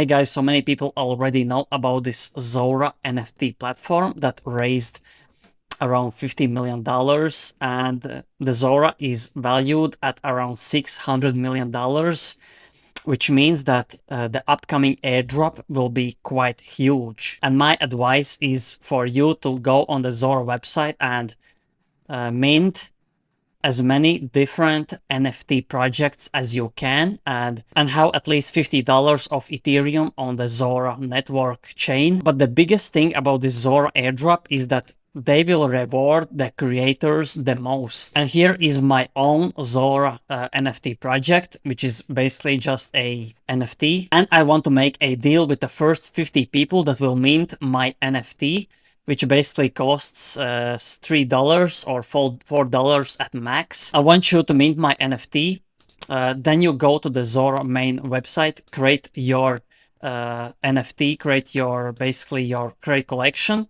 Hey guys, so many people already know about this ZORA NFT platform that raised around $50 million, and the ZORA is valued at around $600 million, which means that the upcoming airdrop will be quite huge. And my advice is for you to go on the ZORA website and mint as many different NFT projects as you can and have at least $50 of Ethereum on the ZORA network chain. But the biggest thing about this ZORA airdrop is that they will reward the creators the most. And here is my own ZORA NFT project, which is basically just a NFT. And I want to make a deal with the first 50 people that will mint my NFT, which basically costs $3 or $4 at max. I want you to mint my NFT. Then you go to the ZORA main website, create your NFT, create your create collection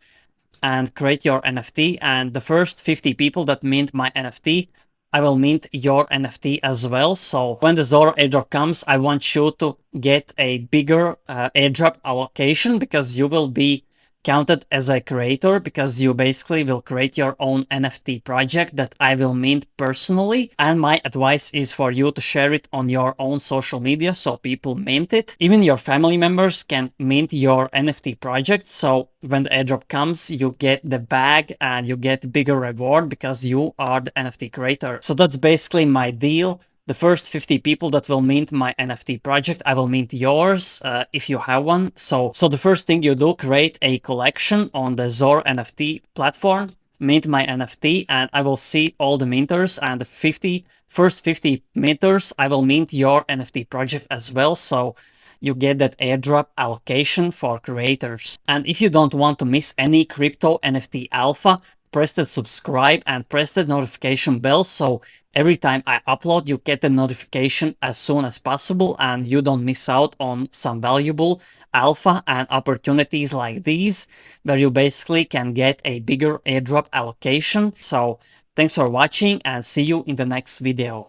and create your NFT. And the first 50 people that mint my NFT, I will mint your NFT as well. So when the ZORA airdrop comes, I want you to get a bigger airdrop allocation because you will be counted as a creator, because you basically will create your own NFT project that I will mint personally. And my advice is for you to share it on your own social media so people mint it. Even your family members can mint your NFT project. So when the airdrop comes, you get the bag and you get bigger reward because you are the NFT creator. So that's basically my deal. The first 50 people that will mint my NFT project, I will mint yours if you have one. So the first thing you do, create a collection on the ZORA NFT platform, mint my NFT, and I will see all the minters, and the first 50 minters, I will mint your NFT project as well. So you get that airdrop allocation for creators. And if you don't want to miss any crypto NFT alpha, press the subscribe and press the notification bell so every time I upload you get the notification as soon as possible and you don't miss out on some valuable alpha and opportunities like these where you basically can get a bigger airdrop allocation. So thanks for watching and see you in the next video.